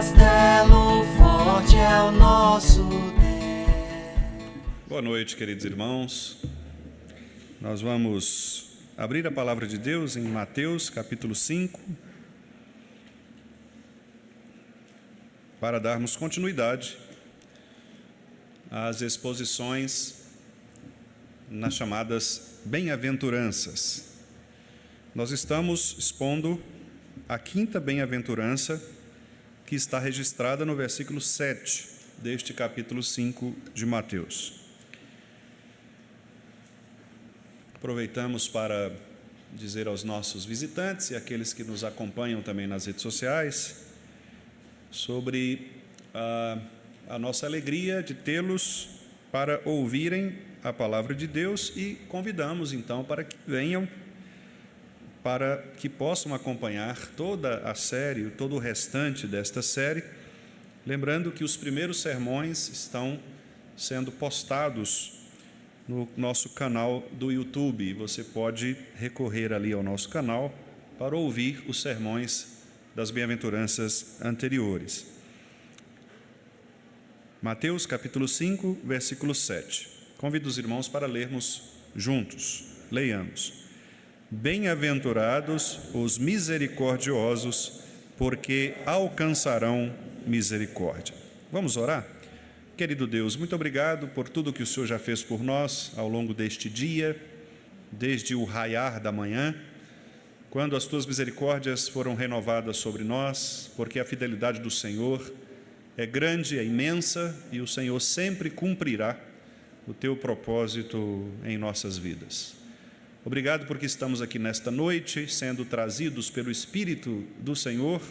castelo forte é o nosso Deus. Boa noite, queridos irmãos. Nós vamos abrir a palavra de Deus em Mateus, capítulo 5, para darmos continuidade às exposições nas chamadas bem-aventuranças. Nós estamos expondo a quinta bem-aventurança, que está registrada no versículo 7 deste capítulo 5 de Mateus. Aproveitamos para dizer aos nossos visitantes e àqueles que nos acompanham também nas redes sociais sobre a nossa alegria de tê-los para ouvirem a palavra de Deus e convidamos então para que venham, para que possam acompanhar toda a série, todo o restante desta série, lembrando que os primeiros sermões estão sendo postados no nosso canal do YouTube. Você pode recorrer ali ao nosso canal para ouvir os sermões das bem-aventuranças anteriores. Mateus capítulo 5, versículo 7. Convido os irmãos para lermos juntos. Leiamos. Bem-aventurados os misericordiosos, porque alcançarão misericórdia. Vamos orar? Querido Deus, muito obrigado por tudo que o Senhor já fez por nós ao longo deste dia, desde o raiar da manhã, quando as tuas misericórdias foram renovadas sobre nós, porque a fidelidade do Senhor é grande, é imensa, e o Senhor sempre cumprirá o teu propósito em nossas vidas. Obrigado porque estamos aqui nesta noite, sendo trazidos pelo Espírito do Senhor,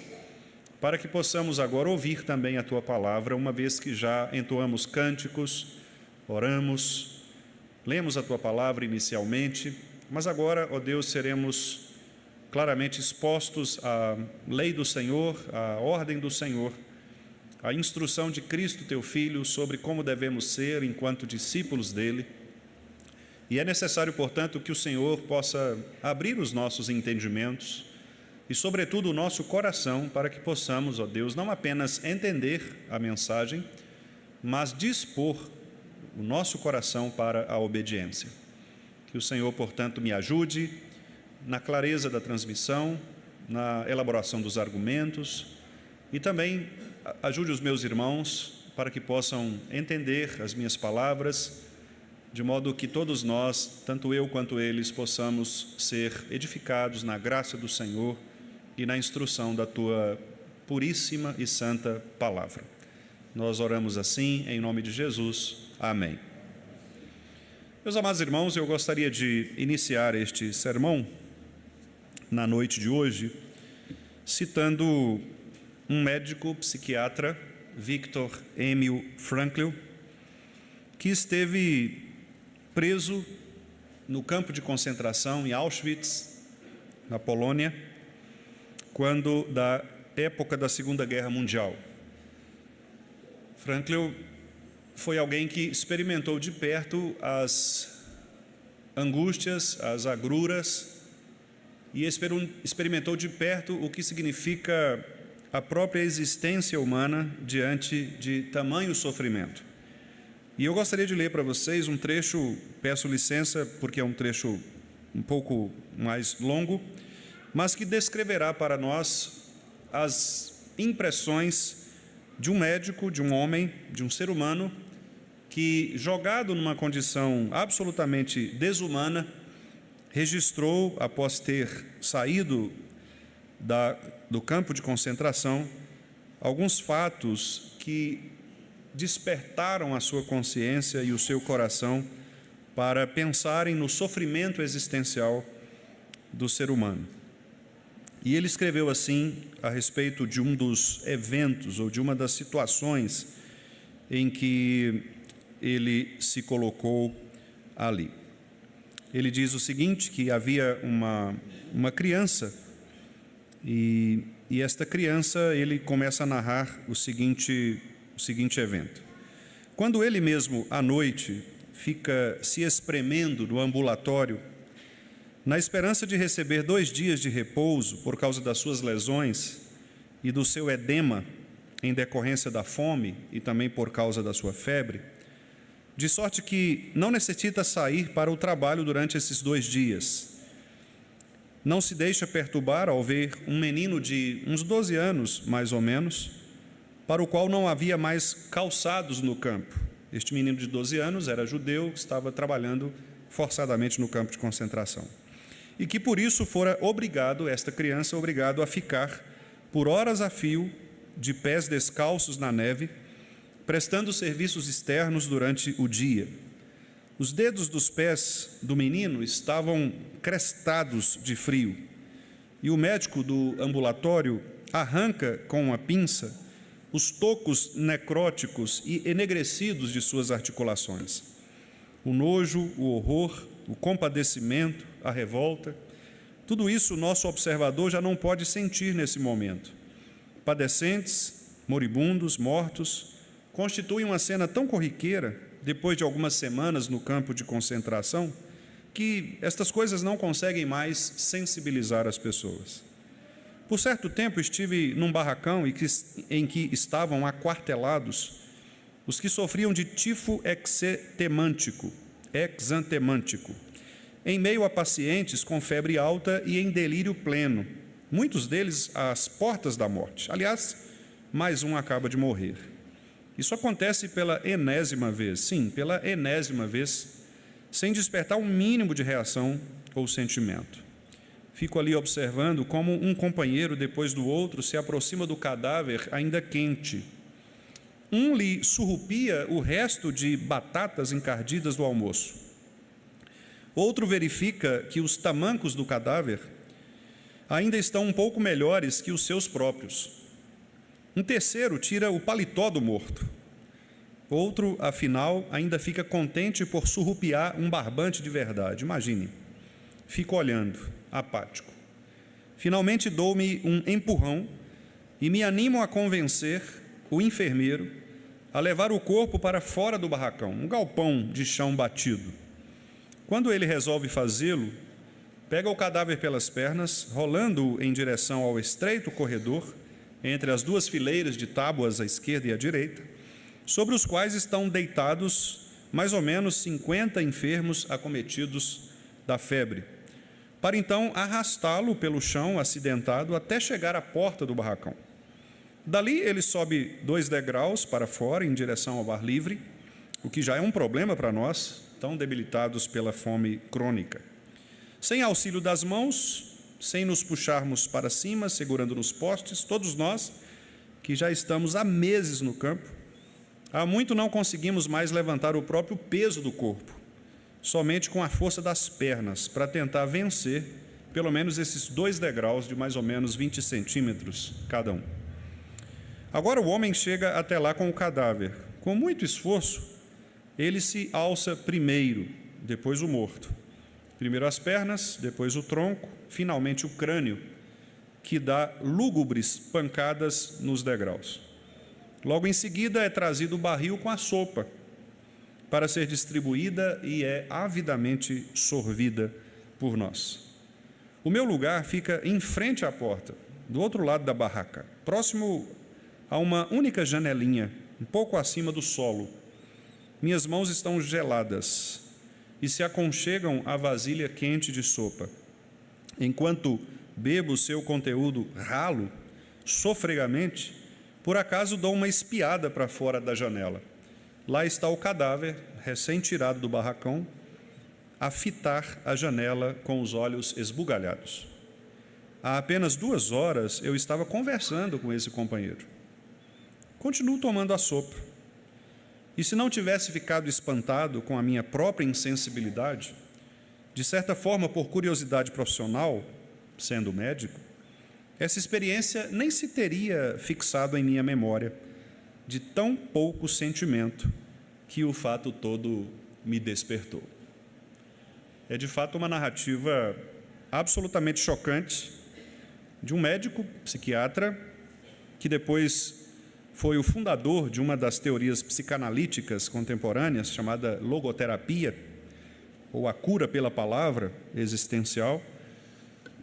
para que possamos agora ouvir também a Tua palavra, uma vez que já entoamos cânticos, oramos, lemos a Tua palavra inicialmente, mas agora, ó Deus, seremos claramente expostos à lei do Senhor, à ordem do Senhor, à instrução de Cristo, Teu Filho, sobre como devemos ser enquanto discípulos dEle. E é necessário, portanto, que o Senhor possa abrir os nossos entendimentos e, sobretudo, o nosso coração, para que possamos, ó Deus, não apenas entender a mensagem, mas dispor o nosso coração para a obediência. Que o Senhor, portanto, me ajude na clareza da transmissão, na elaboração dos argumentos e também ajude os meus irmãos para que possam entender as minhas palavras, de modo que todos nós, tanto eu quanto eles, possamos ser edificados na graça do Senhor e na instrução da Tua puríssima e santa palavra. Nós oramos assim, em nome de Jesus. Amém. Meus amados irmãos, eu gostaria de iniciar este sermão na noite de hoje, citando um médico psiquiatra, Viktor Emil Frankl, que esteve preso no campo de concentração em Auschwitz, na Polônia, quando da época da Segunda Guerra Mundial. Frankl foi alguém que experimentou de perto as angústias, as agruras, e experimentou de perto o que significa a própria existência humana diante de tamanho sofrimento. E eu gostaria de ler para vocês um trecho, peço licença porque é um trecho um pouco mais longo, mas que descreverá para nós as impressões de um médico, de um homem, de um ser humano, que, jogado numa condição absolutamente desumana, registrou, após ter saído do campo de concentração, alguns fatos que despertaram a sua consciência e o seu coração para pensarem no sofrimento existencial do ser humano. E ele escreveu assim a respeito de um dos eventos ou de uma das situações em que ele se colocou ali. Ele diz o seguinte, que havia uma criança e esta criança, ele começa a narrar o seguinte evento. Quando ele mesmo, à noite, fica se espremendo no ambulatório, na esperança de receber 2 dias de repouso por causa das suas lesões e do seu edema, em decorrência da fome e também por causa da sua febre, de sorte que não necessita sair para o trabalho durante esses 2 dias. Não se deixa perturbar ao ver um menino de uns 12 anos, mais ou menos, para o qual não havia mais calçados no campo. Este menino de 12 anos era judeu, que estava trabalhando forçadamente no campo de concentração. E que por isso fora esta criança obrigado a ficar por horas a fio, de pés descalços na neve, prestando serviços externos durante o dia. Os dedos dos pés do menino estavam crestados de frio, e o médico do ambulatório arranca com uma pinça os tocos necróticos e enegrecidos de suas articulações. O nojo, o horror, o compadecimento, a revolta, tudo isso o nosso observador já não pode sentir nesse momento. Padecentes, moribundos, mortos, constituem uma cena tão corriqueira, depois de algumas semanas no campo de concentração, que estas coisas não conseguem mais sensibilizar as pessoas. Por certo tempo estive num barracão em que estavam aquartelados os que sofriam de tifo exantemântico, em meio a pacientes com febre alta e em delírio pleno, muitos deles às portas da morte. Aliás, mais um acaba de morrer. Isso acontece pela enésima vez, sim, pela enésima vez, sem despertar um mínimo de reação ou sentimento. Fico ali observando como um companheiro, depois do outro, se aproxima do cadáver ainda quente. Um lhe surrupia o resto de batatas encardidas do almoço. Outro verifica que os tamancos do cadáver ainda estão um pouco melhores que os seus próprios. Um terceiro tira o paletó do morto. Outro, afinal, ainda fica contente por surrupiar um barbante de verdade. Imagine. Fico olhando, apático. Finalmente dou-me um empurrão e me animo a convencer o enfermeiro a levar o corpo para fora do barracão, um galpão de chão batido. Quando ele resolve fazê-lo, pega o cadáver pelas pernas, rolando-o em direção ao estreito corredor, entre as 2 fileiras de tábuas à esquerda e à direita, sobre os quais estão deitados mais ou menos 50 enfermos acometidos da febre, para então arrastá-lo pelo chão acidentado até chegar à porta do barracão. Dali ele sobe 2 degraus para fora, em direção ao ar livre, o que já é um problema para nós, tão debilitados pela fome crônica. Sem auxílio das mãos, sem nos puxarmos para cima, segurando nos postes, todos nós, que já estamos há meses no campo, há muito não conseguimos mais levantar o próprio peso do corpo, somente com a força das pernas, para tentar vencer pelo menos esses 2 degraus de mais ou menos 20 centímetros cada um. Agora o homem chega até lá com o cadáver. Com muito esforço, ele se alça primeiro, depois o morto. Primeiro as pernas, depois o tronco, finalmente o crânio, que dá lúgubres pancadas nos degraus. Logo em seguida é trazido o barril com a sopa, para ser distribuída e é avidamente sorvida por nós. O meu lugar fica em frente à porta, do outro lado da barraca, próximo a uma única janelinha, um pouco acima do solo. Minhas mãos estão geladas e se aconchegam à vasilha quente de sopa. Enquanto bebo seu conteúdo ralo, sofregamente, por acaso dou uma espiada para fora da janela. Lá está o cadáver, recém-tirado do barracão, a fitar a janela com os olhos esbugalhados. Há apenas 2 horas eu estava conversando com esse companheiro. Continuo tomando a sopa. E se não tivesse ficado espantado com a minha própria insensibilidade, de certa forma por curiosidade profissional, sendo médico, essa experiência nem se teria fixado em minha memória, de tão pouco sentimento que o fato todo me despertou. É de fato uma narrativa absolutamente chocante de um médico psiquiatra que depois foi o fundador de uma das teorias psicanalíticas contemporâneas, chamada logoterapia, ou a cura pela palavra existencial,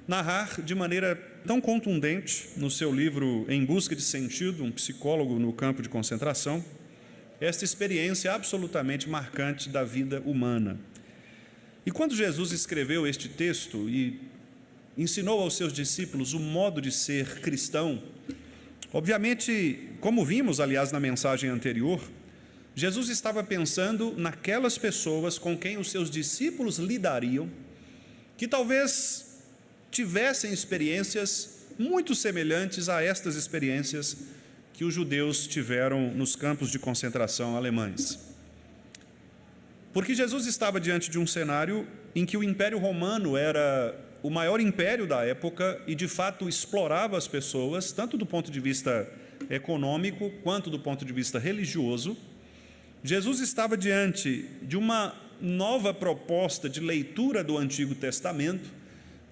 narrar de maneira tão contundente no seu livro Em Busca de Sentido, um psicólogo no campo de concentração, esta experiência absolutamente marcante da vida humana. E quando Jesus escreveu este texto e ensinou aos seus discípulos o modo de ser cristão, obviamente, como vimos, aliás, na mensagem anterior, Jesus estava pensando naquelas pessoas com quem os seus discípulos lidariam, que talvez tivessem experiências muito semelhantes a estas experiências que os judeus tiveram nos campos de concentração alemães. Porque Jesus estava diante de um cenário em que o Império Romano era o maior império da época e, de fato, explorava as pessoas, tanto do ponto de vista econômico quanto do ponto de vista religioso. Jesus estava diante de uma nova proposta de leitura do Antigo Testamento,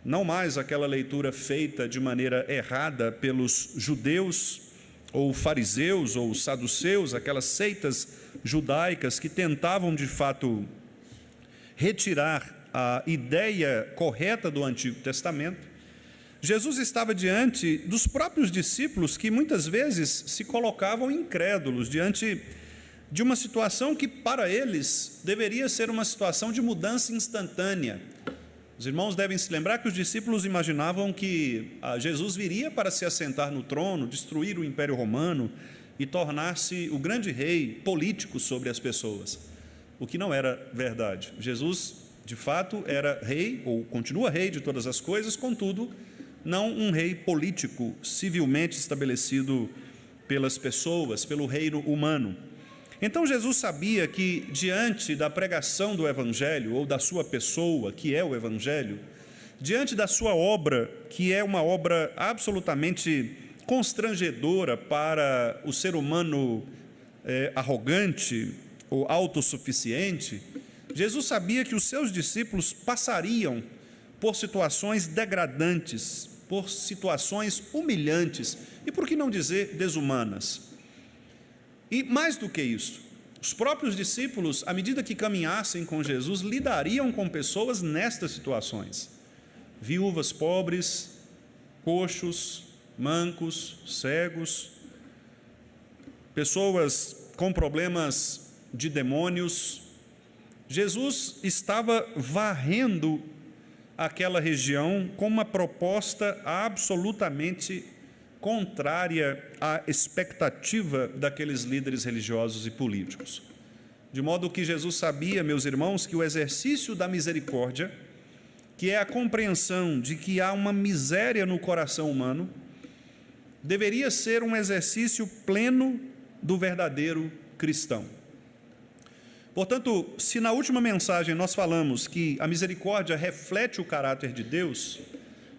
não mais aquela leitura feita de maneira errada pelos judeus, ou fariseus, ou saduceus, aquelas seitas judaicas que tentavam, de fato, retirar a ideia correta do Antigo Testamento. Jesus estava diante dos próprios discípulos que muitas vezes se colocavam incrédulos diante de uma situação que para eles deveria ser uma situação de mudança instantânea. Os irmãos devem se lembrar que os discípulos imaginavam que Jesus viria para se assentar no trono, destruir o Império Romano e tornar-se o grande rei político sobre as pessoas, o que não era verdade. Jesus, de fato, era rei, ou continua rei de todas as coisas, contudo, não um rei político, civilmente estabelecido pelas pessoas, pelo reino humano. Então Jesus sabia que diante da pregação do Evangelho, ou da sua pessoa, que é o Evangelho, diante da sua obra, que é uma obra absolutamente constrangedora para o ser humano arrogante ou autossuficiente, Jesus sabia que os seus discípulos passariam por situações degradantes, por situações humilhantes e, por que não dizer, desumanas. E mais do que isso, os próprios discípulos, à medida que caminhassem com Jesus, lidariam com pessoas nestas situações: viúvas pobres, coxos, mancos, cegos, pessoas com problemas de demônios. Jesus estava varrendo aquela região com uma proposta absolutamente contrária à expectativa daqueles líderes religiosos e políticos. De modo que Jesus sabia, meus irmãos, que o exercício da misericórdia, que é a compreensão de que há uma miséria no coração humano, deveria ser um exercício pleno do verdadeiro cristão. Portanto, se na última mensagem nós falamos que a misericórdia reflete o caráter de Deus,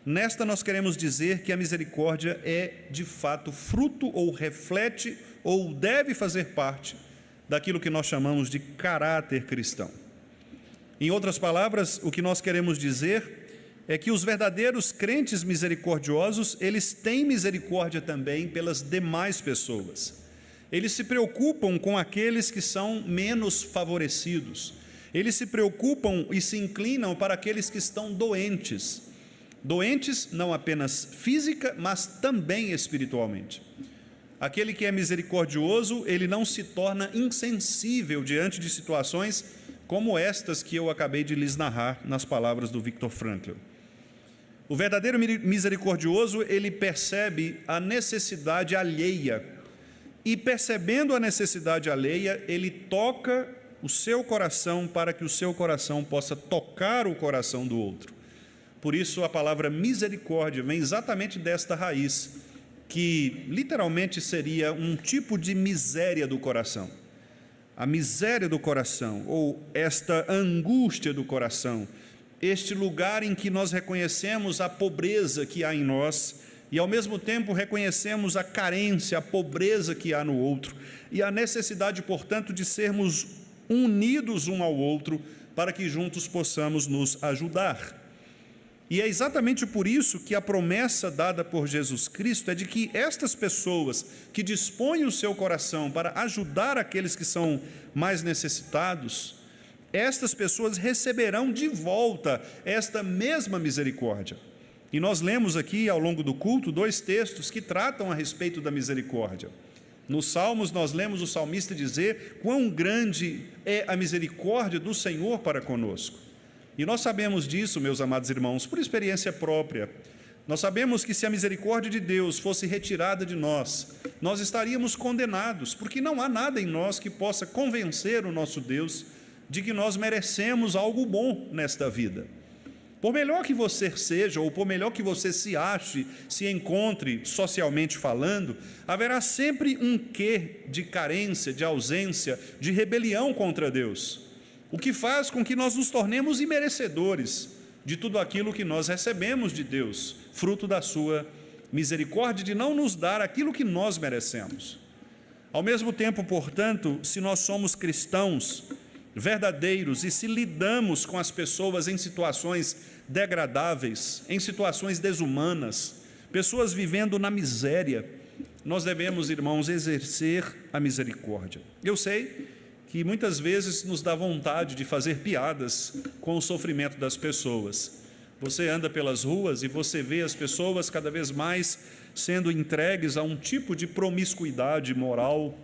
nesta nós queremos dizer que a misericórdia é, de fato, fruto ou reflete ou deve fazer parte daquilo que nós chamamos de caráter cristão. Em outras palavras, o que nós queremos dizer é que os verdadeiros crentes misericordiosos, eles têm misericórdia também pelas demais pessoas. Eles se preocupam com aqueles que são menos favorecidos. Eles se preocupam e se inclinam para aqueles que estão doentes. Doentes não apenas física, mas também espiritualmente. Aquele que é misericordioso, ele não se torna insensível diante de situações como estas que eu acabei de lhes narrar nas palavras do Viktor Frankl. O verdadeiro misericordioso, ele percebe a necessidade alheia e, percebendo a necessidade alheia, ele toca o seu coração para que o seu coração possa tocar o coração do outro. Por isso, a palavra misericórdia vem exatamente desta raiz, que literalmente seria um tipo de miséria do coração. A miséria do coração, ou esta angústia do coração, este lugar em que nós reconhecemos a pobreza que há em nós e, ao mesmo tempo, reconhecemos a carência, a pobreza que há no outro e a necessidade, portanto, de sermos unidos um ao outro para que juntos possamos nos ajudar. E é exatamente por isso que a promessa dada por Jesus Cristo é de que estas pessoas que dispõem o seu coração para ajudar aqueles que são mais necessitados, estas pessoas receberão de volta esta mesma misericórdia. E nós lemos aqui, ao longo do culto, 2 textos que tratam a respeito da misericórdia. Nos Salmos, nós lemos o salmista dizer quão grande é a misericórdia do Senhor para conosco. E nós sabemos disso, meus amados irmãos, por experiência própria. Nós sabemos que se a misericórdia de Deus fosse retirada de nós, nós estaríamos condenados, porque não há nada em nós que possa convencer o nosso Deus de que nós merecemos algo bom nesta vida. Por melhor que você seja, ou por melhor que você se ache, se encontre socialmente falando, haverá sempre um quê de carência, de ausência, de rebelião contra Deus, o que faz com que nós nos tornemos imerecedores de tudo aquilo que nós recebemos de Deus, fruto da sua misericórdia de não nos dar aquilo que nós merecemos. Ao mesmo tempo, portanto, se nós somos cristãos verdadeiros e se lidamos com as pessoas em situações degradáveis, em situações desumanas, pessoas vivendo na miséria, nós devemos, irmãos, exercer a misericórdia. Eu sei que muitas vezes nos dá vontade de fazer piadas com o sofrimento das pessoas. Você anda pelas ruas e você vê as pessoas cada vez mais sendo entregues a um tipo de promiscuidade moral,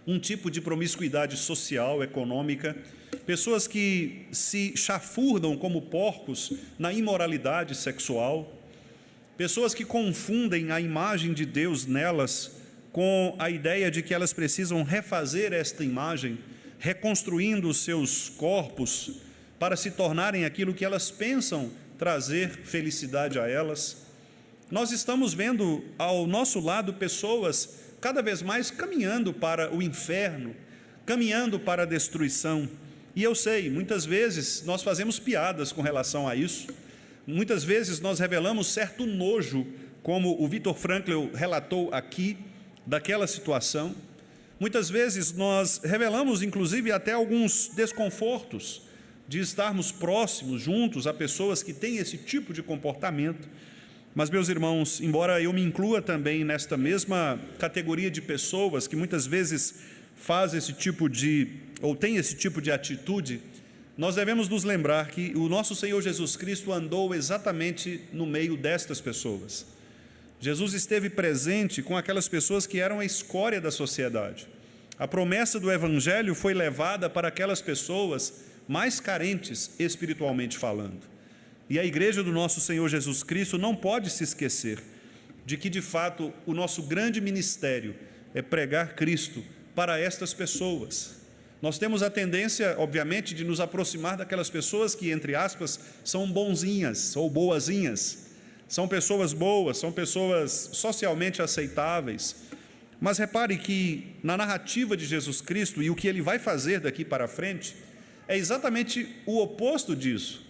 um tipo de promiscuidade social, econômica, pessoas que se chafurdam como porcos na imoralidade sexual, pessoas que confundem a imagem de Deus nelas com a ideia de que elas precisam refazer esta imagem, reconstruindo os seus corpos para se tornarem aquilo que elas pensam trazer felicidade a elas. Nós estamos vendo ao nosso lado pessoas cada vez mais caminhando para o inferno, caminhando para a destruição. E eu sei, muitas vezes nós fazemos piadas com relação a isso, muitas vezes nós revelamos certo nojo, como o Viktor Frankl relatou aqui, daquela situação. Muitas vezes nós revelamos, inclusive, até alguns desconfortos de estarmos próximos, juntos, a pessoas que têm esse tipo de comportamento. Mas, meus irmãos, embora eu me inclua também nesta mesma categoria de pessoas que muitas vezes faz esse tipo de, ou tem esse tipo de atitude, nós devemos nos lembrar que o nosso Senhor Jesus Cristo andou exatamente no meio destas pessoas. Jesus esteve presente com aquelas pessoas que eram a escória da sociedade. A promessa do Evangelho foi levada para aquelas pessoas mais carentes espiritualmente falando. E a igreja do nosso Senhor Jesus Cristo não pode se esquecer de que, de fato, o nosso grande ministério é pregar Cristo para estas pessoas. Nós temos a tendência, obviamente, de nos aproximar daquelas pessoas que, entre aspas, são bonzinhas ou boazinhas. São pessoas boas, são pessoas socialmente aceitáveis. Mas repare que na narrativa de Jesus Cristo e o que ele vai fazer daqui para frente é exatamente o oposto disso.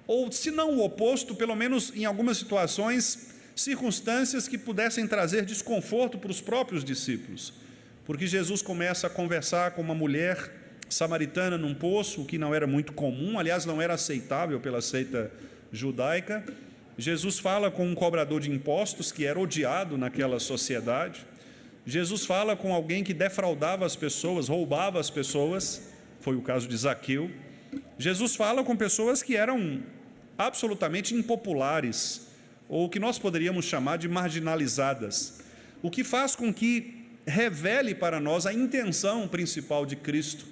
Ou, se não o oposto, pelo menos em algumas situações, circunstâncias que pudessem trazer desconforto para os próprios discípulos. Porque Jesus começa a conversar com uma mulher samaritana num poço, o que não era muito comum, aliás, não era aceitável pela seita judaica. Jesus fala com um cobrador de impostos, que era odiado naquela sociedade. Jesus fala com alguém que defraudava as pessoas, roubava as pessoas, foi o caso de Zaqueu. Jesus fala com pessoas que eram absolutamente impopulares, ou que nós poderíamos chamar de marginalizadas, o que faz com que revele para nós a intenção principal de Cristo,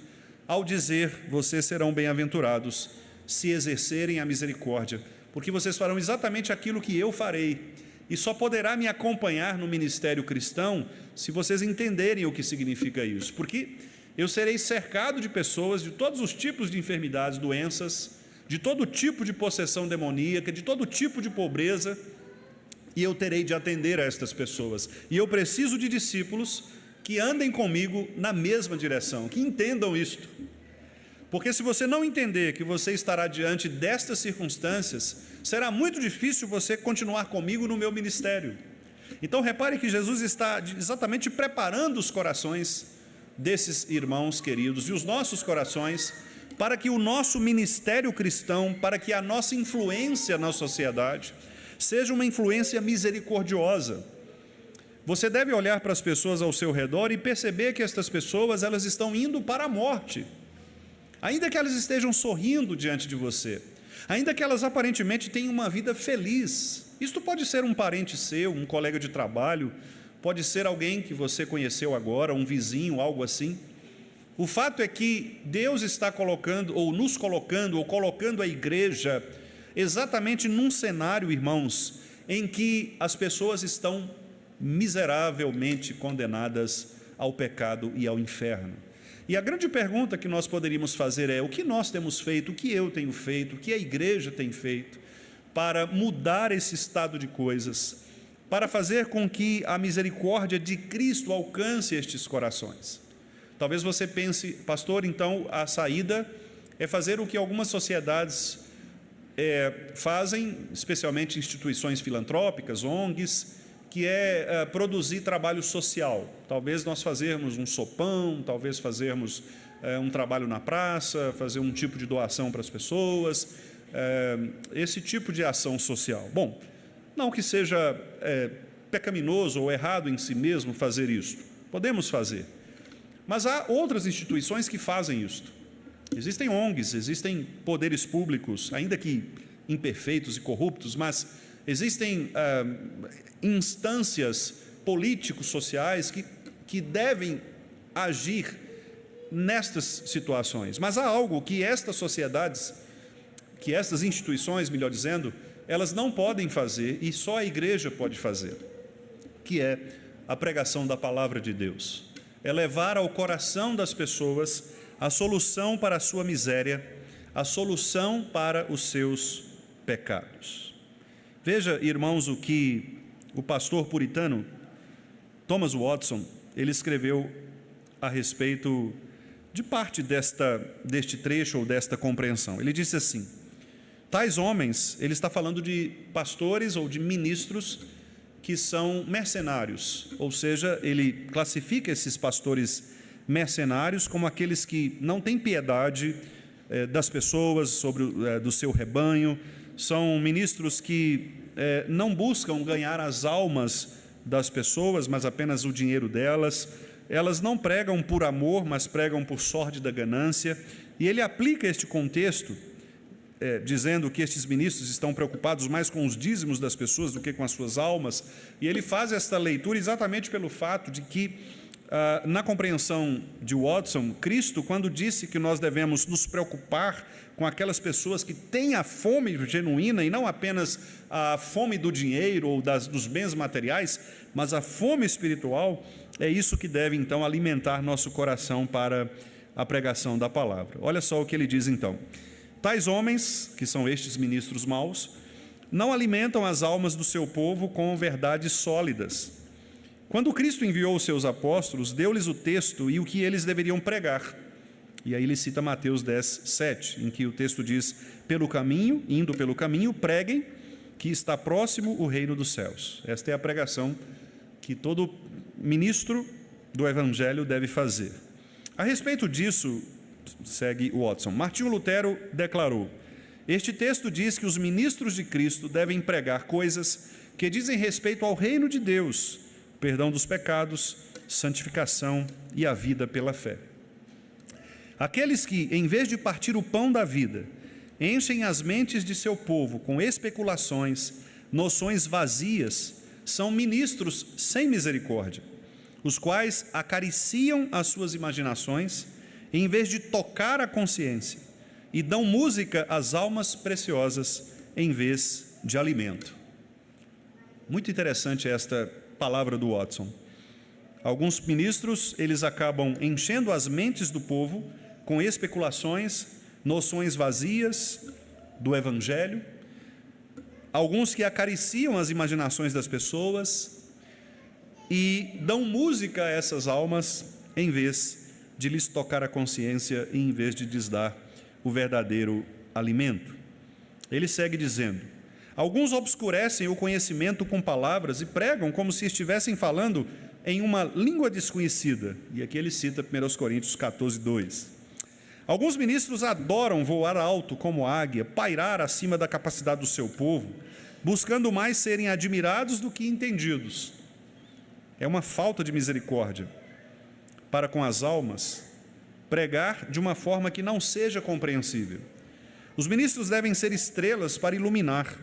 ao dizer: vocês serão bem-aventurados se exercerem a misericórdia, porque vocês farão exatamente aquilo que eu farei, e só poderá me acompanhar no ministério cristão se vocês entenderem o que significa isso, porque eu serei cercado de pessoas de todos os tipos de enfermidades, doenças, de todo tipo de possessão demoníaca, de todo tipo de pobreza, e eu terei de atender a estas pessoas, e eu preciso de discípulos que andem comigo na mesma direção, que entendam isto. Porque se você não entender que você estará diante destas circunstâncias, será muito difícil você continuar comigo no meu ministério. Então repare que Jesus está exatamente preparando os corações desses irmãos queridos e os nossos corações para que o nosso ministério cristão, para que a nossa influência na sociedade seja uma influência misericordiosa. Você deve olhar para as pessoas ao seu redor e perceber que estas pessoas, elas estão indo para a morte, ainda que elas estejam sorrindo diante de você, ainda que elas aparentemente tenham uma vida feliz. Isto pode ser um parente seu, um colega de trabalho, pode ser alguém que você conheceu agora, um vizinho, algo assim. O fato é que Deus está colocando, ou nos colocando, ou colocando a igreja exatamente num cenário, irmãos, em que as pessoas estão miseravelmente condenadas ao pecado e ao inferno. E a grande pergunta que nós poderíamos fazer é: o que nós temos feito, o que eu tenho feito, o que a igreja tem feito para mudar esse estado de coisas, para fazer com que a misericórdia de Cristo alcance estes corações? Talvez você pense: pastor, então a saída é fazer o que algumas sociedades fazem, especialmente instituições filantrópicas, ONGs, que é produzir trabalho social. Talvez nós fazermos um sopão, talvez fazermos um trabalho na praça, fazer um tipo de doação para as pessoas, esse tipo de ação social. Bom, não que seja pecaminoso ou errado em si mesmo fazer isso, podemos fazer, mas há outras instituições que fazem isto. Existem ONGs, existem poderes públicos, ainda que imperfeitos e corruptos, mas existem instâncias políticos, sociais que devem agir nestas situações. Mas há algo que estas sociedades, que estas instituições, melhor dizendo, elas não podem fazer e só a igreja pode fazer, que é a pregação da palavra de Deus. É levar ao coração das pessoas a solução para a sua miséria, a solução para os seus pecados. Veja, irmãos, o que o pastor puritano Thomas Watson, ele escreveu a respeito de parte deste trecho ou desta compreensão. Ele disse assim: tais homens, ele está falando de pastores ou de ministros que são mercenários, ou seja, ele classifica esses pastores mercenários como aqueles que não têm piedade das pessoas, do seu rebanho. São ministros que não buscam ganhar as almas das pessoas, mas apenas o dinheiro delas. Elas não pregam por amor, mas pregam por sórdida ganância. E ele aplica este contexto, dizendo que estes ministros estão preocupados mais com os dízimos das pessoas do que com as suas almas. E ele faz esta leitura exatamente pelo fato de que, na compreensão de Watson, Cristo, quando disse que nós devemos nos preocupar com aquelas pessoas que têm a fome genuína, e não apenas a fome do dinheiro ou dos bens materiais, mas a fome espiritual, é isso que deve então alimentar nosso coração para a pregação da palavra. Olha só o que ele diz então: tais homens, que são estes ministros maus, não alimentam as almas do seu povo com verdades sólidas. Quando Cristo enviou os seus apóstolos, deu-lhes o texto e o que eles deveriam pregar. E aí ele cita Mateus 10, 7, em que o texto diz: indo pelo caminho, preguem que está próximo o reino dos céus. Esta é a pregação que todo ministro do Evangelho deve fazer. A respeito disso, segue Watson, Martinho Lutero declarou: este texto diz que os ministros de Cristo devem pregar coisas que dizem respeito ao reino de Deus, perdão dos pecados, santificação e a vida pela fé. Aqueles que, em vez de partir o pão da vida, enchem as mentes de seu povo com especulações, noções vazias, são ministros sem misericórdia, os quais acariciam as suas imaginações, em vez de tocar a consciência, e dão música às almas preciosas, em vez de alimento. Muito interessante esta palavra do Watson. Alguns ministros, eles acabam enchendo as mentes do povo com especulações, noções vazias do Evangelho. Alguns que acariciam as imaginações das pessoas e dão música a essas almas, em vez de lhes tocar a consciência e em vez de lhes dar o verdadeiro alimento. Ele segue dizendo: alguns obscurecem o conhecimento com palavras e pregam como se estivessem falando em uma língua desconhecida. E aqui ele cita 1 Coríntios 14, 2. Alguns ministros adoram voar alto como águia, pairar acima da capacidade do seu povo, buscando mais serem admirados do que entendidos. É uma falta de misericórdia para com as almas pregar de uma forma que não seja compreensível. Os ministros devem ser estrelas para iluminar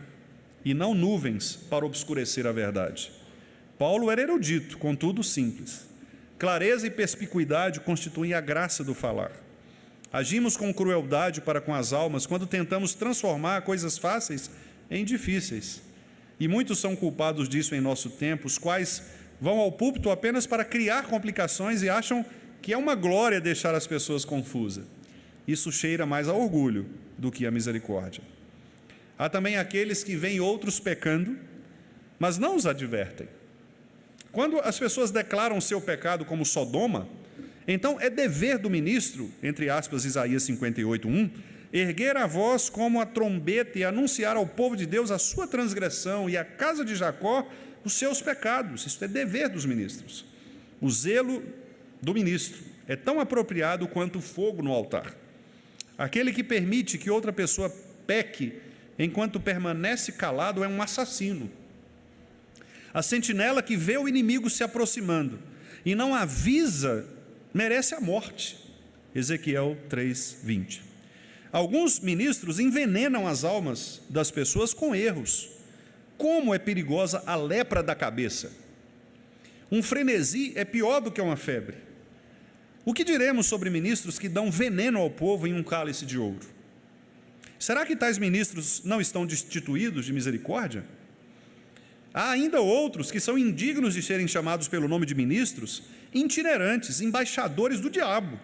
e não nuvens para obscurecer a verdade. Paulo era erudito, contudo simples. Clareza e perspicuidade constituem a graça do falar. Agimos com crueldade para com as almas quando tentamos transformar coisas fáceis em difíceis. E muitos são culpados disso em nosso tempo, os quais vão ao púlpito apenas para criar complicações e acham que é uma glória deixar as pessoas confusas. Isso cheira mais a orgulho do que a misericórdia. Há também aqueles que veem outros pecando, mas não os advertem. Quando as pessoas declaram seu pecado como Sodoma, então é dever do ministro, entre aspas, Isaías 58:1, erguer a voz como a trombeta e anunciar ao povo de Deus a sua transgressão e à casa de Jacó os seus pecados. Isso é dever dos ministros. O zelo do ministro é tão apropriado quanto o fogo no altar. Aquele que permite que outra pessoa peque enquanto permanece calado é um assassino. A sentinela que vê o inimigo se aproximando e não avisa merece a morte. Ezequiel 3:20. Alguns ministros envenenam as almas das pessoas com erros. Como é perigosa a lepra da cabeça! Um frenesi é pior do que uma febre. O que diremos sobre ministros que dão veneno ao povo em um cálice de ouro? Será que tais ministros não estão destituídos de misericórdia? Há ainda outros que são indignos de serem chamados pelo nome de ministros, itinerantes, embaixadores do diabo,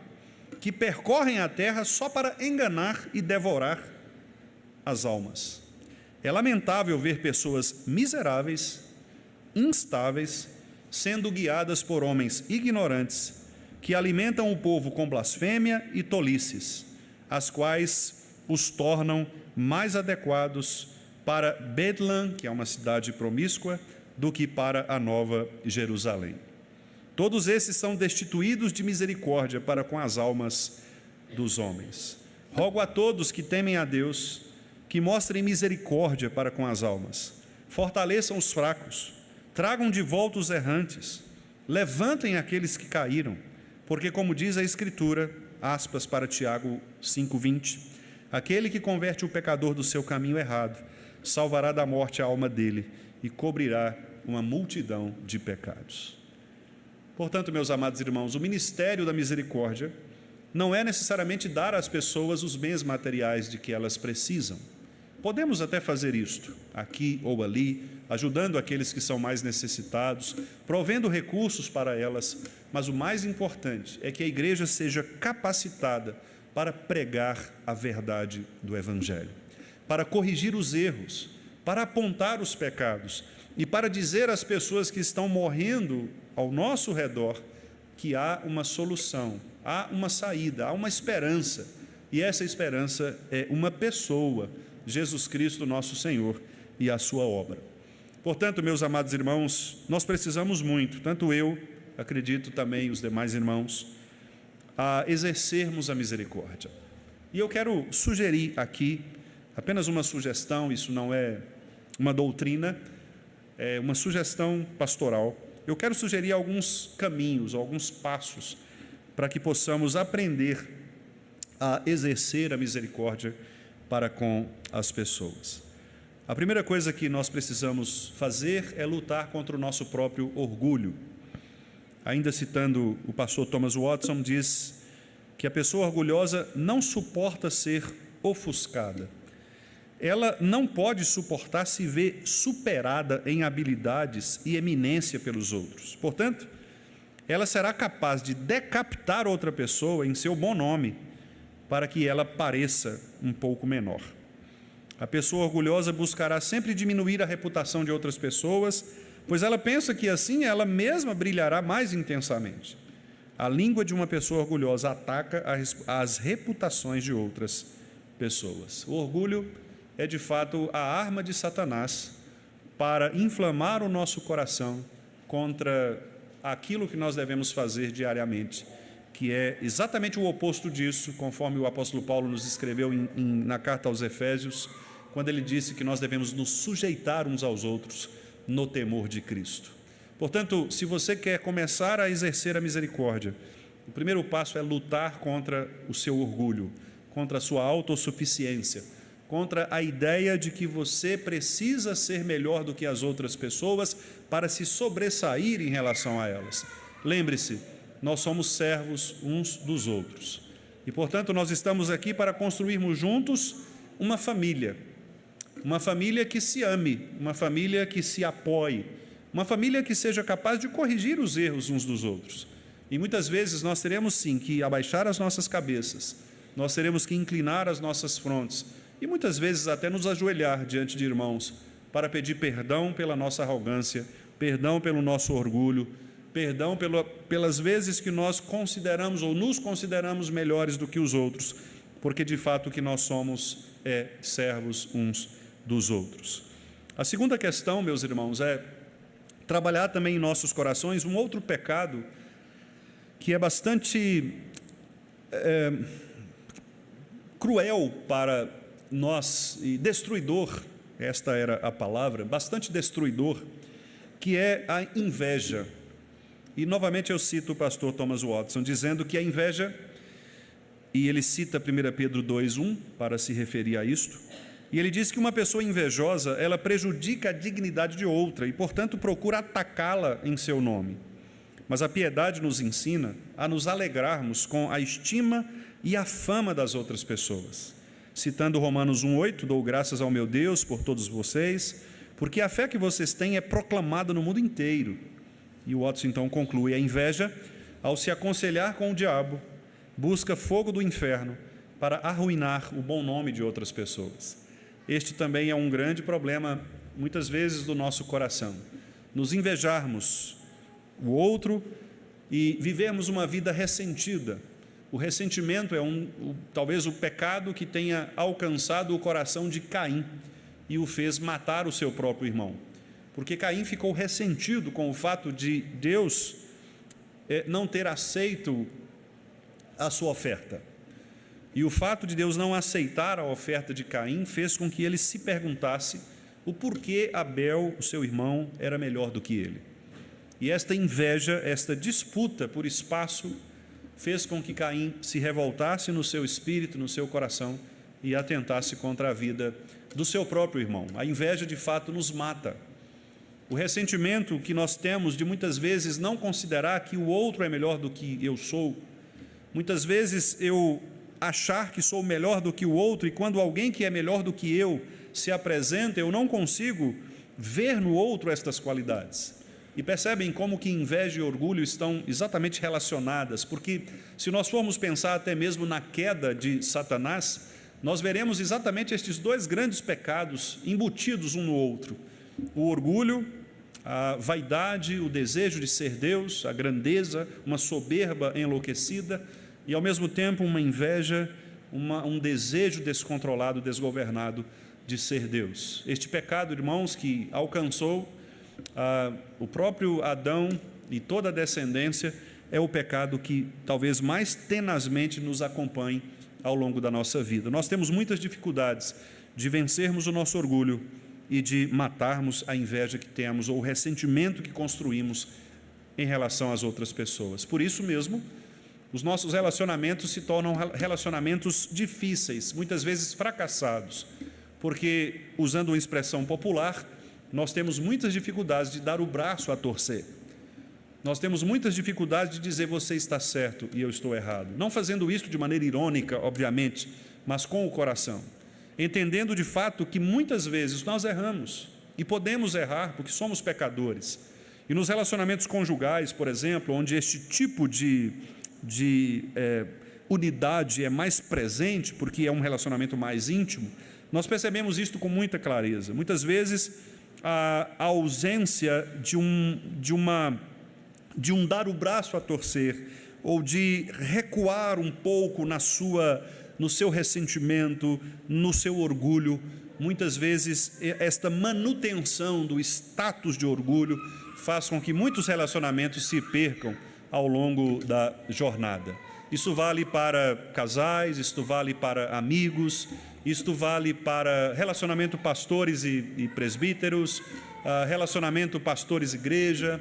que percorrem a terra só para enganar e devorar as almas. É lamentável ver pessoas miseráveis, instáveis, sendo guiadas por homens ignorantes, que alimentam o povo com blasfêmia e tolices, as quais os tornam mais adequados para Bedlam, que é uma cidade promíscua, do que para a Nova Jerusalém. Todos esses são destituídos de misericórdia para com as almas dos homens. Rogo a todos que temem a Deus, que mostrem misericórdia para com as almas, fortaleçam os fracos, tragam de volta os errantes, levantem aqueles que caíram, porque, como diz a Escritura, aspas para Tiago 5:20, aquele que converte o pecador do seu caminho errado, salvará da morte a alma dele e cobrirá uma multidão de pecados. Portanto, meus amados irmãos, o ministério da misericórdia não é necessariamente dar às pessoas os bens materiais de que elas precisam. Podemos até fazer isto, aqui ou ali, ajudando aqueles que são mais necessitados, provendo recursos para elas, mas o mais importante é que a igreja seja capacitada para pregar a verdade do Evangelho, para corrigir os erros, para apontar os pecados e para dizer às pessoas que estão morrendo ao nosso redor que há uma solução, há uma saída, há uma esperança, e essa esperança é uma pessoa, Jesus Cristo, nosso Senhor, e a sua obra. Portanto, meus amados irmãos, nós precisamos muito, tanto eu, acredito também os demais irmãos, a exercermos a misericórdia. E eu quero sugerir aqui, apenas uma sugestão, isso não é uma doutrina, é uma sugestão pastoral. Eu quero sugerir alguns caminhos, alguns passos, para que possamos aprender a exercer a misericórdia para com as pessoas. A primeira coisa que nós precisamos fazer é lutar contra o nosso próprio orgulho. Ainda citando o pastor Thomas Watson, diz que a pessoa orgulhosa não suporta ser ofuscada. Ela não pode suportar se ver superada em habilidades e eminência pelos outros. Portanto, ela será capaz de decapitar outra pessoa em seu bom nome, para que ela pareça um pouco menor. A pessoa orgulhosa buscará sempre diminuir a reputação de outras pessoas, pois ela pensa que assim ela mesma brilhará mais intensamente. A língua de uma pessoa orgulhosa ataca as reputações de outras pessoas. O orgulho é de fato a arma de Satanás para inflamar o nosso coração contra aquilo que nós devemos fazer diariamente, que é exatamente o oposto disso, conforme o apóstolo Paulo nos escreveu na carta aos Efésios, quando ele disse que nós devemos nos sujeitar uns aos outros no temor de Cristo. Portanto, se você quer começar a exercer a misericórdia, o primeiro passo é lutar contra o seu orgulho, contra a sua autossuficiência, contra a ideia de que você precisa ser melhor do que as outras pessoas para se sobressair em relação a elas. Lembre-se, nós somos servos uns dos outros. E, portanto, nós estamos aqui para construirmos juntos uma família que se ame, uma família que se apoie, uma família que seja capaz de corrigir os erros uns dos outros. E muitas vezes nós teremos sim que abaixar as nossas cabeças, nós teremos que inclinar as nossas frontes e muitas vezes até nos ajoelhar diante de irmãos para pedir perdão pela nossa arrogância, perdão pelo nosso orgulho, perdão pelas vezes que nós consideramos ou nos consideramos melhores do que os outros, porque de fato o que nós somos é servos uns dos outros. A segunda questão, meus irmãos, é trabalhar também em nossos corações um outro pecado que é bastante cruel para nós e destruidor, esta era a palavra, bastante destruidor, que é a inveja. E novamente eu cito o pastor Thomas Watson, dizendo que a inveja, e ele cita 1 Pedro 2:1 para se referir a isto, e ele diz que uma pessoa invejosa, ela prejudica a dignidade de outra e, portanto, procura atacá-la em seu nome. Mas a piedade nos ensina a nos alegrarmos com a estima e a fama das outras pessoas. Citando Romanos 1:8, dou graças ao meu Deus por todos vocês, porque a fé que vocês têm é proclamada no mundo inteiro. E o Watson então conclui, a inveja, ao se aconselhar com o diabo, busca fogo do inferno para arruinar o bom nome de outras pessoas. Este também é um grande problema, muitas vezes, do nosso coração. Nos invejarmos o outro e vivermos uma vida ressentida. O ressentimento é talvez o pecado que tenha alcançado o coração de Caim e o fez matar o seu próprio irmão. Porque Caim ficou ressentido com o fato de Deus não ter aceito a sua oferta. E o fato de Deus não aceitar a oferta de Caim fez com que ele se perguntasse o porquê Abel, o seu irmão, era melhor do que ele. E esta inveja, esta disputa por espaço, fez com que Caim se revoltasse no seu espírito, no seu coração e atentasse contra a vida do seu próprio irmão. A inveja, de fato, nos mata. O ressentimento que nós temos de muitas vezes não considerar que o outro é melhor do que eu sou. Muitas vezes eu achar que sou melhor do que o outro e quando alguém que é melhor do que eu se apresenta, eu não consigo ver no outro estas qualidades. E percebem como que inveja e orgulho estão exatamente relacionadas, porque se nós formos pensar até mesmo na queda de Satanás, nós veremos exatamente estes dois grandes pecados embutidos um no outro. O orgulho, a vaidade, o desejo de ser Deus, a grandeza, uma soberba enlouquecida e ao mesmo tempo uma inveja, um desejo descontrolado, desgovernado de ser Deus. Este pecado, irmãos, que alcançou o próprio Adão e toda a descendência, é o pecado que talvez mais tenazmente nos acompanhe ao longo da nossa vida. Nós temos muitas dificuldades de vencermos o nosso orgulho e de matarmos a inveja que temos ou o ressentimento que construímos em relação às outras pessoas. Por isso mesmo, os nossos relacionamentos se tornam relacionamentos difíceis, muitas vezes fracassados, porque, usando uma expressão popular, nós temos muitas dificuldades de dar o braço a torcer. Nós temos muitas dificuldades de dizer você está certo e eu estou errado. Não fazendo isso de maneira irônica, obviamente, mas com o coração. Entendendo de fato que muitas vezes nós erramos e podemos errar porque somos pecadores. E nos relacionamentos conjugais, por exemplo, onde este tipo de unidade é mais presente, porque é um relacionamento mais íntimo, nós percebemos isto com muita clareza. Muitas vezes a ausência de um dar o braço a torcer ou de recuar um pouco no seu ressentimento, no seu orgulho, muitas vezes esta manutenção do status de orgulho faz com que muitos relacionamentos se percam ao longo da jornada. Isso vale para casais, isto vale para amigos, isto vale para relacionamento pastores e presbíteros, relacionamento pastores-igreja,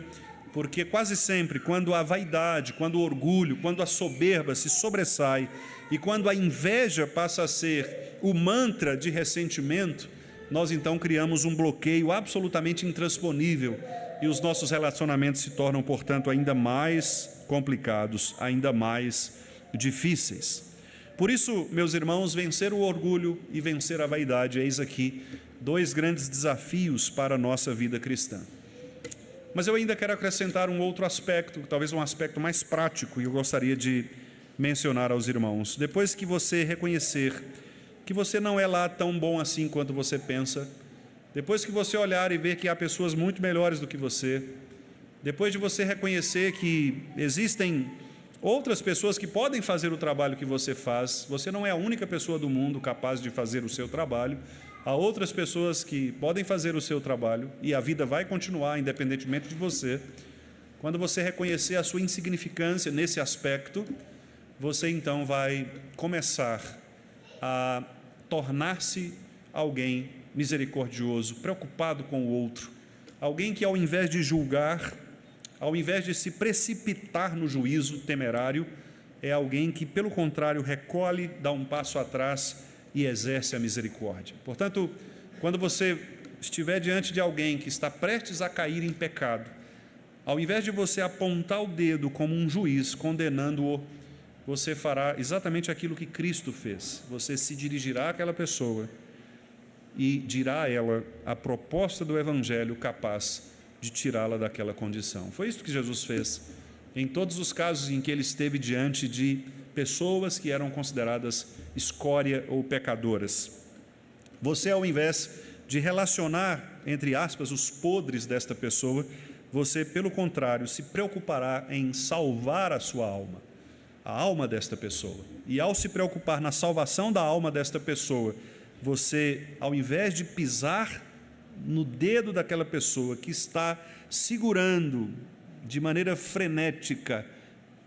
porque quase sempre, quando a vaidade, quando o orgulho, quando a soberba se sobressai e quando a inveja passa a ser o mantra de ressentimento, nós então criamos um bloqueio absolutamente intransponível e os nossos relacionamentos se tornam, portanto, ainda mais complicados, ainda mais difíceis. Por isso, meus irmãos, vencer o orgulho e vencer a vaidade, eis aqui dois grandes desafios para a nossa vida cristã. Mas eu ainda quero acrescentar um outro aspecto, talvez um aspecto mais prático, e eu gostaria de mencionar aos irmãos. Depois que você reconhecer que você não é lá tão bom assim quanto você pensa, depois que você olhar e ver que há pessoas muito melhores do que você, depois de você reconhecer que existem outras pessoas que podem fazer o trabalho que você faz, você não é a única pessoa do mundo capaz de fazer o seu trabalho, há outras pessoas que podem fazer o seu trabalho e a vida vai continuar independentemente de você. Quando você reconhecer a sua insignificância nesse aspecto, você então vai começar a tornar-se alguém misericordioso, preocupado com o outro, alguém que ao invés de julgar, ao invés de se precipitar no juízo temerário, é alguém que, pelo contrário, recolhe, dá um passo atrás e exerce a misericórdia. Portanto, quando você estiver diante de alguém que está prestes a cair em pecado, ao invés de você apontar o dedo como um juiz condenando-o, você fará exatamente aquilo que Cristo fez. Você se dirigirá àquela pessoa e dirá a ela a proposta do Evangelho capaz de tirá-la daquela condição. Foi isso que Jesus fez em todos os casos em que ele esteve diante de pessoas que eram consideradas escória ou pecadoras. Você, ao invés de relacionar, entre aspas, os podres desta pessoa, você, pelo contrário, se preocupará em salvar a sua alma, a alma desta pessoa. E ao se preocupar na salvação da alma desta pessoa, você, ao invés de pisar no dedo daquela pessoa que está segurando de maneira frenética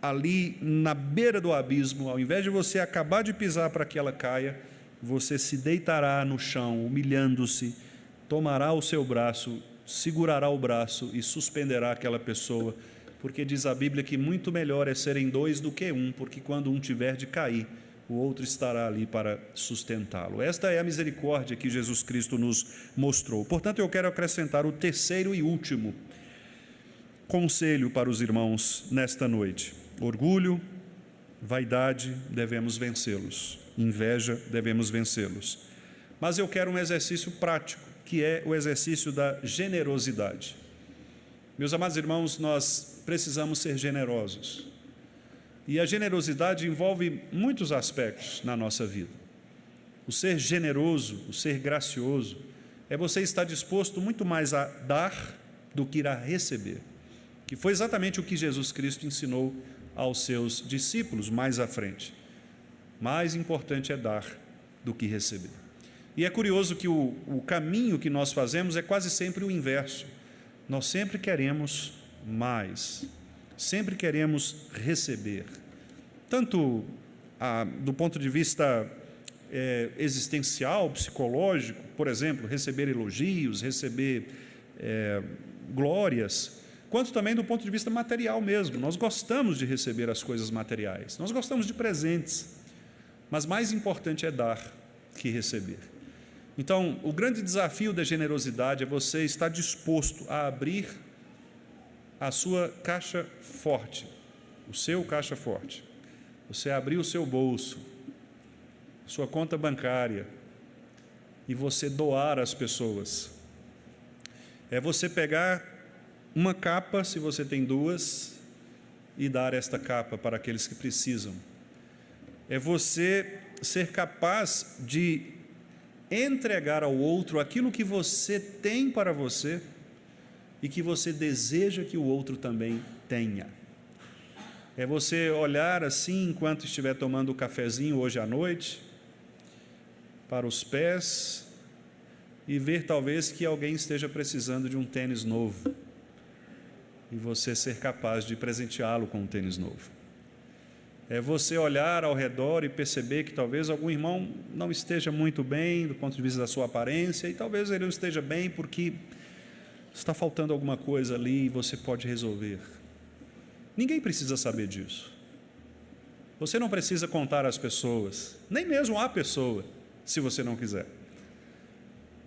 ali na beira do abismo, ao invés de você acabar de pisar para que ela caia, você se deitará no chão, humilhando-se, tomará o seu braço, segurará o braço e suspenderá aquela pessoa, porque diz a Bíblia que muito melhor é serem dois do que um, porque quando um tiver de cair, o outro estará ali para sustentá-lo. Esta é a misericórdia que Jesus Cristo nos mostrou. Portanto, eu quero acrescentar o terceiro e último conselho para os irmãos nesta noite. Orgulho, vaidade, devemos vencê-los. Inveja, devemos vencê-los. Mas eu quero um exercício prático, que é o exercício da generosidade. Meus amados irmãos, nós precisamos ser generosos. E a generosidade envolve muitos aspectos na nossa vida. O ser generoso, o ser gracioso, é você estar disposto muito mais a dar do que a receber, que foi exatamente o que Jesus Cristo ensinou aos seus discípulos mais à frente. Mais importante é dar do que receber. E é curioso que o caminho que nós fazemos é quase sempre o inverso. Nós sempre queremos mais, sempre queremos receber, tanto do ponto de vista existencial, psicológico, por exemplo, receber elogios, receber glórias, quanto também do ponto de vista material mesmo. Nós gostamos de receber as coisas materiais, nós gostamos de presentes, mas mais importante é dar que receber. Então, o grande desafio da generosidade é você estar disposto a abrir a sua caixa forte, o seu caixa forte. Você abrir o seu bolso, sua conta bancária, e você doar às pessoas. É você pegar uma capa, se você tem duas, e dar esta capa para aqueles que precisam. É você ser capaz de entregar ao outro aquilo que você tem para você e que você deseja que o outro também tenha. É você olhar assim, enquanto estiver tomando o cafezinho hoje à noite, para os pés e ver talvez que alguém esteja precisando de um tênis novo e você ser capaz de presenteá-lo com um tênis novo. É você olhar ao redor e perceber que talvez algum irmão não esteja muito bem do ponto de vista da sua aparência, e talvez ele não esteja bem porque está faltando alguma coisa ali e você pode resolver. Ninguém precisa saber disso. Você não precisa contar às pessoas, nem mesmo à pessoa, se você não quiser.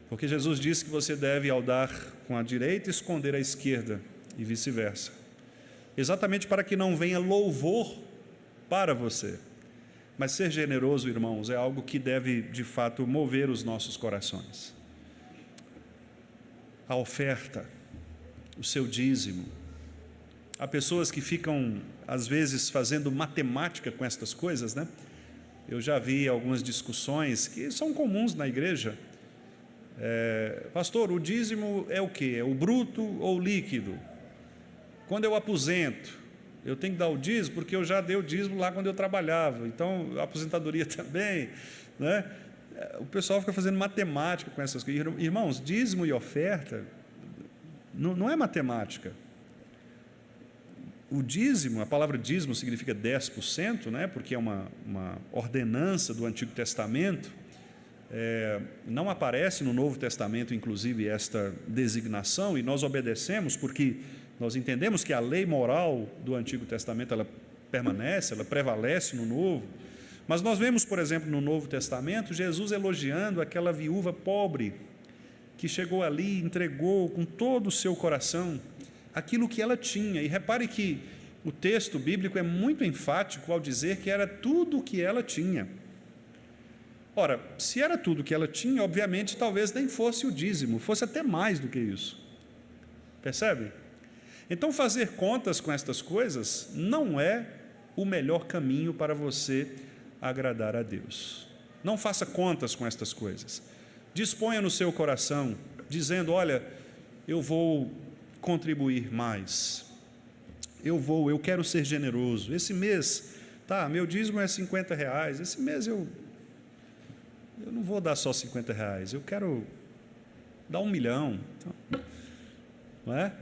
Porque Jesus disse que você deve, ao dar com a direita, esconder a esquerda e vice-versa. Exatamente para que não venha louvor para você. Mas ser generoso, irmãos, é algo que deve, de fato, mover os nossos corações. A oferta, o seu dízimo. Há pessoas que ficam, às vezes, fazendo matemática com estas coisas, né? Eu já vi algumas discussões que são comuns na igreja. Pastor, o dízimo é o quê? É o bruto ou o líquido? Quando eu aposento, eu tenho que dar o dízimo, porque eu já dei o dízimo lá quando eu trabalhava, então a aposentadoria também, né? O pessoal fica fazendo matemática com essas coisas. Irmãos, dízimo e oferta não é matemática. O dízimo, a palavra dízimo significa 10%, né? Porque é uma ordenança do Antigo Testamento. Não aparece no Novo Testamento, inclusive, esta designação, e nós obedecemos porque nós entendemos que a lei moral do Antigo Testamento ela permanece, ela prevalece no Novo. Mas nós vemos, por exemplo, no Novo Testamento, Jesus elogiando aquela viúva pobre que chegou ali e entregou com todo o seu coração aquilo que ela tinha. E repare que o texto bíblico é muito enfático ao dizer que era tudo o que ela tinha. Ora, se era tudo o que ela tinha, obviamente, talvez nem fosse o dízimo, fosse até mais do que isso. Percebe? Então, fazer contas com estas coisas não é o melhor caminho para você agradar a Deus. Não faça contas com estas coisas. Disponha no seu coração, dizendo, olha, eu vou contribuir mais. Eu quero ser generoso. Esse mês, meu dízimo é R$50. Esse mês eu não vou dar só R$50. Eu quero dar 1 milhão. Então, não é?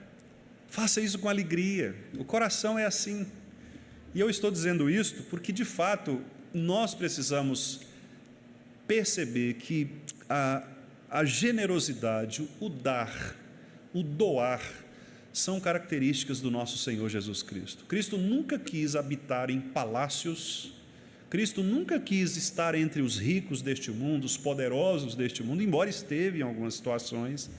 Faça isso com alegria. O coração é assim. E eu estou dizendo isto porque, de fato, nós precisamos perceber que a generosidade, o dar, o doar, são características do nosso Senhor Jesus Cristo. Cristo nunca quis habitar em palácios, Cristo nunca quis estar entre os ricos deste mundo, os poderosos deste mundo, embora esteve em algumas situações,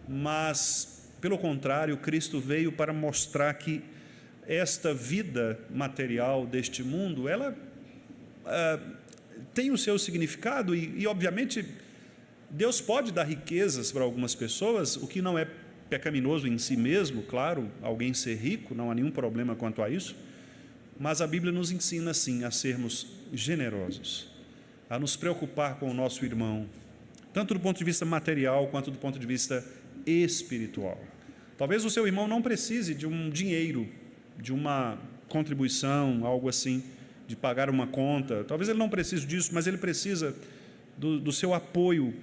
mas, pelo contrário, Cristo veio para mostrar que esta vida material deste mundo, ela tem o seu significado e, obviamente, Deus pode dar riquezas para algumas pessoas, o que não é pecaminoso em si mesmo, claro, alguém ser rico, não há nenhum problema quanto a isso, mas a Bíblia nos ensina, sim, a sermos generosos, a nos preocupar com o nosso irmão, tanto do ponto de vista material, quanto do ponto de vista espiritual. Talvez o seu irmão não precise de um dinheiro, de uma contribuição, algo assim, de pagar uma conta, talvez ele não precise disso, mas ele precisa do seu apoio,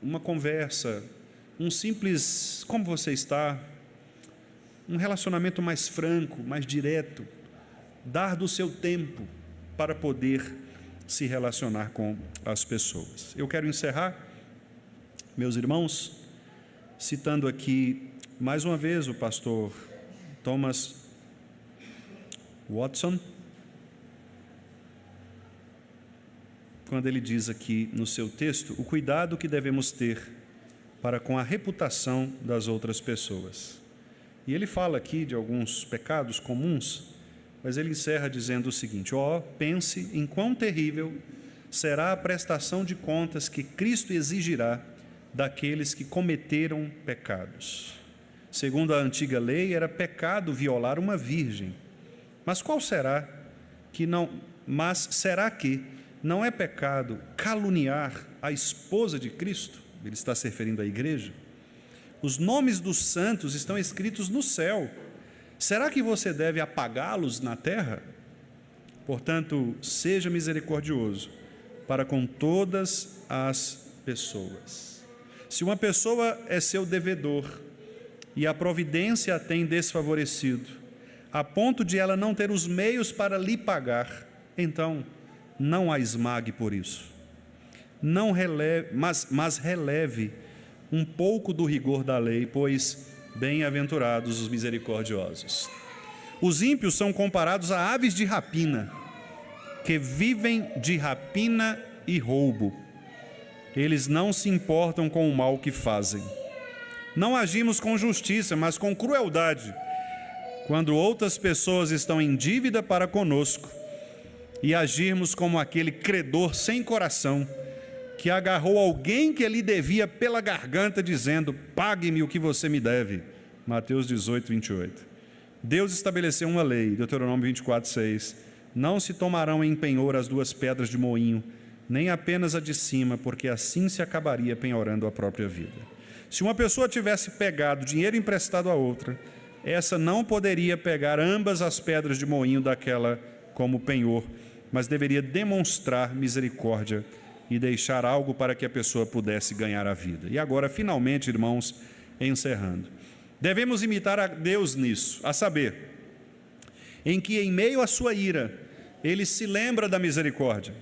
uma conversa, um simples, como você está, um relacionamento mais franco, mais direto, dar do seu tempo para poder se relacionar com as pessoas. Eu quero encerrar, meus irmãos, citando aqui, mais uma vez, o pastor Thomas Watson, quando ele diz aqui no seu texto, o cuidado que devemos ter para com a reputação das outras pessoas. E ele fala aqui de alguns pecados comuns, mas ele encerra dizendo o seguinte, pense em quão terrível será a prestação de contas que Cristo exigirá daqueles que cometeram pecados. Segundo a antiga lei, era pecado violar uma virgem. Mas será que não é pecado caluniar a esposa de Cristo? Ele está se referindo à igreja. Os nomes dos santos estão escritos no céu. Será que você deve apagá-los na terra? Portanto, seja misericordioso para com todas as pessoas. Se uma pessoa é seu devedor e a providência a tem desfavorecido, a ponto de ela não ter os meios para lhe pagar, então não a esmague por isso. Não releve, mas releve um pouco do rigor da lei, pois Bem-aventurados os misericordiosos. Os ímpios são comparados a aves de rapina, que vivem de rapina e roubo. Eles não se importam com o mal que fazem. Não agimos com justiça, mas com crueldade, quando outras pessoas estão em dívida para conosco, e agirmos como aquele credor sem coração, que agarrou alguém que lhe devia pela garganta, dizendo: pague-me o que você me deve. Mateus 18, 28. Deus estabeleceu uma lei, Deuteronômio 24, 6. Não se tomarão em penhor as duas pedras de moinho, nem apenas a de cima, porque assim se acabaria penhorando a própria vida. Se uma pessoa tivesse pegado dinheiro emprestado a outra, essa não poderia pegar ambas as pedras de moinho daquela como penhor, mas deveria demonstrar misericórdia e deixar algo para que a pessoa pudesse ganhar a vida. E agora, finalmente, irmãos, encerrando, devemos imitar a Deus nisso, a saber, em que em meio à sua ira, Ele se lembra da misericórdia.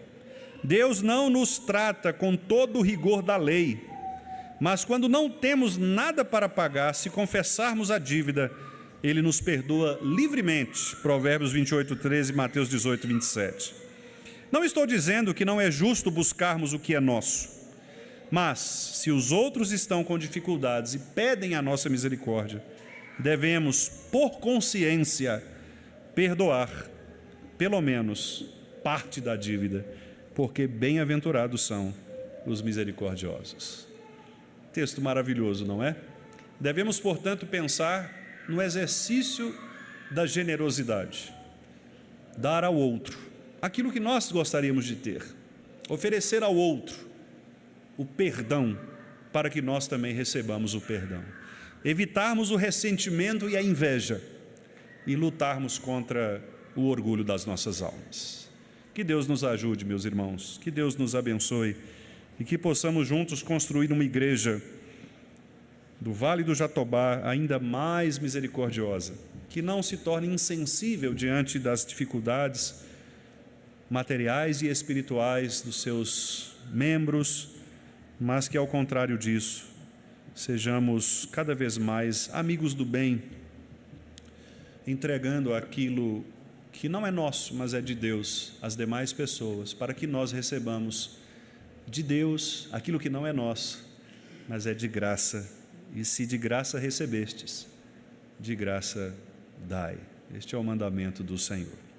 Deus não nos trata com todo o rigor da lei, mas quando não temos nada para pagar, se confessarmos a dívida, Ele nos perdoa livremente. Provérbios 28, 13, Mateus 18, 27. Não estou dizendo que não é justo buscarmos o que é nosso, mas se os outros estão com dificuldades e pedem a nossa misericórdia, devemos, por consciência, perdoar pelo menos parte da dívida, porque bem-aventurados são os misericordiosos. Texto maravilhoso, não é? Devemos, portanto, pensar no exercício da generosidade, dar ao outro aquilo que nós gostaríamos de ter, oferecer ao outro o perdão, para que nós também recebamos o perdão, evitarmos o ressentimento e a inveja e lutarmos contra o orgulho das nossas almas. Que Deus nos ajude, meus irmãos, que Deus nos abençoe e que possamos juntos construir uma igreja do Vale do Jatobá ainda mais misericordiosa, que não se torne insensível diante das dificuldades materiais e espirituais dos seus membros, mas que, ao contrário disso, sejamos cada vez mais amigos do bem, entregando aquilo que não é nosso, mas é de Deus, às demais pessoas, para que nós recebamos de Deus aquilo que não é nosso, mas é de graça. E se de graça recebestes, de graça dai. Este é o mandamento do Senhor.